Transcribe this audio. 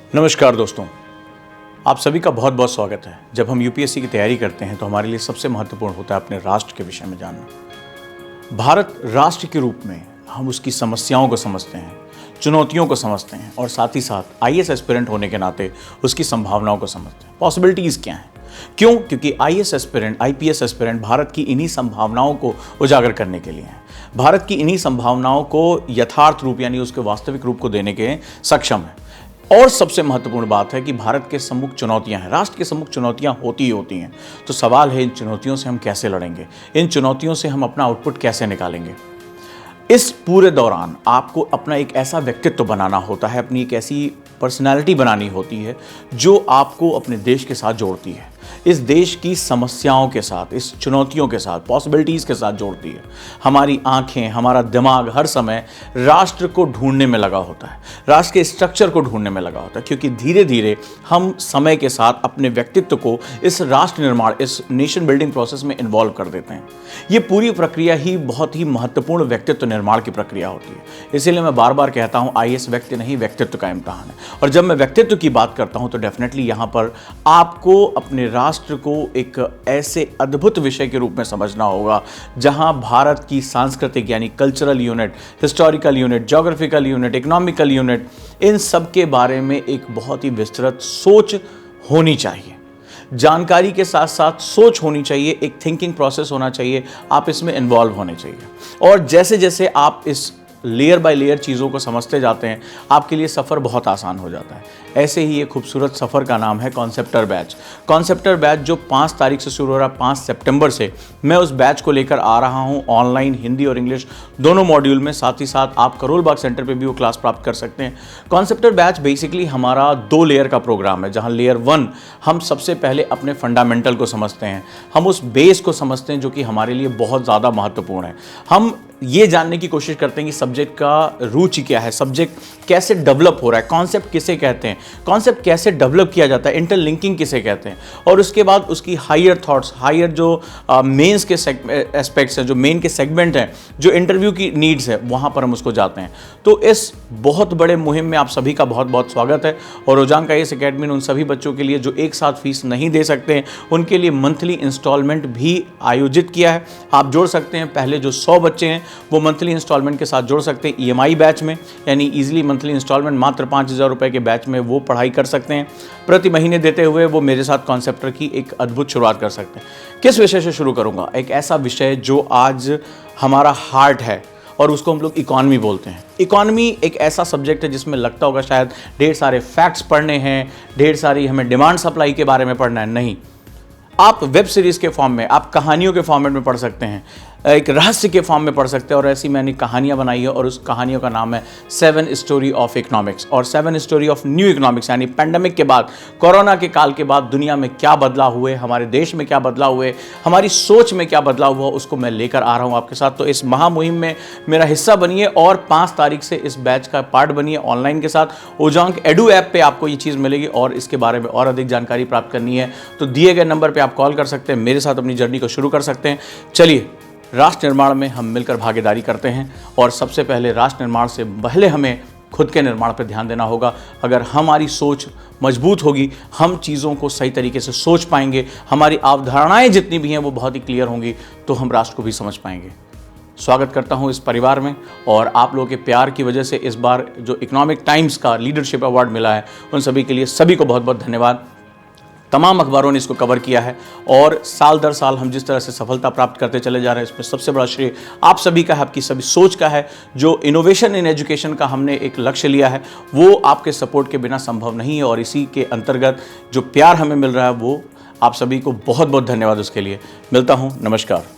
नमस्कार दोस्तों, आप सभी का बहुत बहुत स्वागत है। जब हम यूपीएससी की तैयारी करते हैं तो हमारे लिए सबसे महत्वपूर्ण होता है अपने राष्ट्र के विषय में जानना। भारत राष्ट्र के रूप में हम उसकी समस्याओं को समझते हैं, चुनौतियों को समझते हैं और साथ ही साथ आईएएस एस्पिरेंट होने के नाते उसकी संभावनाओं को समझते हैं। पॉसिबिलिटीज़ क्या हैं? क्यों? क्योंकि IAS aspirant, IPS aspirant Bharat की इन्हीं संभावनाओं को उजागर करने के लिए हैं। भारत की इन्हीं संभावनाओं को यथार्थ रूप यानी उसके वास्तविक रूप को देने के सक्षम है। और सबसे महत्वपूर्ण बात है कि भारत के सम्मुख चुनौतियां हैं, राष्ट्र के सम्मुख चुनौतियां होती ही होती हैं। तो सवाल है इन चुनौतियों से हम कैसे लड़ेंगे, इन चुनौतियों से हम अपना आउटपुट कैसे निकालेंगे। इस पूरे दौरान आपको अपना एक ऐसा व्यक्तित्व बनाना होता है, अपनी एक ऐसी पर्सनालिटी बनानी होती है जो आपको अपने देश के साथ जोड़ती है, इस देश की समस्याओं के साथ, इस चुनौतियों के साथ, पॉसिबिलिटीज़ के साथ जोड़ती है। हमारी आंखें, हमारा दिमाग हर समय राष्ट्र को ढूंढने में लगा होता है, राष्ट्र के स्ट्रक्चर को ढूंढने में लगा होता है, क्योंकि धीरे धीरे हम समय के साथ अपने व्यक्तित्व को इस राष्ट्र निर्माण, इस नेशन बिल्डिंग प्रोसेस में इन्वॉल्व कर देते हैं। ये पूरी प्रक्रिया ही बहुत ही महत्वपूर्ण व्यक्तित्व निर्माण की प्रक्रिया होती है। इसीलिए मैं बार बार कहता हूँ आईएएस व्यक्ति नहीं, व्यक्तित्व का इम्तिहान है। और जब मैं व्यक्तित्व की बात करता हूँ तो डेफिनेटली यहाँ पर आपको अपने राष्ट्र को एक ऐसे अद्भुत विषय के रूप में समझना होगा जहाँ भारत की सांस्कृतिक यानी cultural unit, historical unit, geographical unit, economical unit, इन सब के बारे में एक बहुत ही विस्तृत सोच होनी चाहिए। जानकारी के साथ साथ सोच होनी चाहिए, एक थिंकिंग प्रोसेस होना चाहिए, आप इसमें इन्वॉल्व होने चाहिए। और जैसे जैसे आप इस लेयर बाय लेयर चीज़ों को समझते जाते हैं, आपके लिए सफ़र बहुत आसान हो जाता है। ऐसे ही एक खूबसूरत सफ़र का नाम है कॉन्सेप्टर बैच। कॉन्सेप्टर बैच जो 5 तारीख से शुरू हो रहा है, 5 सितंबर से मैं उस बैच को लेकर आ रहा हूं ऑनलाइन, हिंदी और इंग्लिश दोनों मॉड्यूल में। साथ ही साथ आप करोल बाग सेंटर पे भी वो क्लास प्राप्त कर सकते हैं। कॉन्सेप्टर बैच बेसिकली हमारा 2 लेयर का प्रोग्राम है, जहाँ लेयर 1 हम सबसे पहले अपने फंडामेंटल को समझते हैं, हम उस बेस को समझते हैं जो कि हमारे लिए बहुत ज़्यादा महत्वपूर्ण है। हम ये जानने की कोशिश करते हैं कि सब्जेक्ट का रुचि क्या है, सब्जेक्ट कैसे डेवलप हो रहा है, कॉन्सेप्ट किसे कहते हैं, कॉन्सेप्ट कैसे डेवलप किया जाता है, इंटरलिंकिंग किसे कहते हैं, और उसके बाद उसकी हायर थॉट्स, हायर जो मेंस के एस्पेक्ट्स हैं, जो मेन के सेगमेंट हैं, जो इंटरव्यू की नीड्स है, वहाँ पर हम उसको जाते हैं। तो इस बहुत बड़े मुहिम में आप सभी का बहुत बहुत स्वागत है। और रोजांग आईएएस एकेडमी ने उन सभी बच्चों के लिए जो एक साथ फीस नहीं दे सकते हैं, उनके लिए मंथली इंस्टॉलमेंट भी आयोजित किया है। आप जोड़ सकते हैं, पहले जो 100 बच्चे हैं वो मंथली इंस्टॉलमेंट के साथ जोड़ सकते हैं ईएमआई बैच में, यानी इजीली मंथली इंस्टॉलमेंट मात्र 5000 रुपये के बैच में वो पढ़ाई कर सकते हैं। प्रति महीने देते हुए वो मेरे साथ कॉन्सेप्टर की एक अद्भुत शुरुआत कर सकते हैं। किस विषय से शुरू करूंगा? एक ऐसा विषय जो आज हमारा हार्ट है और उसको हम लोग इकॉनमी बोलते हैं। इकॉनमी एक ऐसा सब्जेक्ट है जिसमें लगता होगा शायद ढेर सारे फैक्ट्स पढ़ने हैं, ढेर सारी हमें डिमांड सप्लाई के बारे में पढ़ना है। नहीं, आप वेब सीरीज़ के फॉर्म में, आप कहानियों के फॉर्मेट में पढ़ सकते हैं, एक रहस्य के फॉर्म में पढ़ सकते हैं। और ऐसी मैंने कहानियाँ बनाई है और उस कहानियों का नाम है 7 स्टोरी ऑफ इकोनॉमिक्स और 7 स्टोरी ऑफ न्यू इकोनॉमिक्स, यानी पैंडेमिक के बाद, कोरोना के काल के बाद दुनिया में क्या बदलाव हुए, हमारे देश में क्या बदलाव हुए, हमारी सोच में क्या बदलाव हुआ, उसको मैं लेकर आ रहा हूँ आपके साथ। तो इस महामुहिम में मेरा हिस्सा बनिए और 5 तारीख से इस बैच का पार्ट बनिए ऑनलाइन के साथ। ओजांग एडू ऐप पे आपको ये चीज़ मिलेगी और इसके बारे में और अधिक जानकारी प्राप्त करनी है तो दिए गए नंबर पर आप कॉल कर सकते हैं, मेरे साथ अपनी जर्नी को शुरू कर सकते हैं। चलिए, राष्ट्र निर्माण में हम मिलकर भागीदारी करते हैं। और सबसे पहले राष्ट्र निर्माण से पहले हमें खुद के निर्माण पर ध्यान देना होगा। अगर हमारी सोच मजबूत होगी, हम चीज़ों को सही तरीके से सोच पाएंगे, हमारी अवधारणाएं जितनी भी हैं वो बहुत ही क्लियर होंगी, तो हम राष्ट्र को भी समझ पाएंगे। स्वागत करता हूं इस परिवार में और आप लोगों के प्यार की वजह से इस बार जो इकोनॉमिक टाइम्स का लीडरशिप अवार्ड मिला है, उन सभी के लिए सभी को बहुत बहुत धन्यवाद। तमाम अखबारों ने इसको कवर किया है और साल दर साल हम जिस तरह से सफलता प्राप्त करते चले जा रहे हैं, इसमें सबसे बड़ा श्रेय आप सभी का है, आपकी सभी सोच का है। जो इनोवेशन इन एजुकेशन का हमने एक लक्ष्य लिया है वो आपके सपोर्ट के बिना संभव नहीं है और इसी के अंतर्गत जो प्यार हमें मिल रहा है वो आप सभी को बहुत बहुत धन्यवाद उसके लिए। मिलता हूँ, नमस्कार।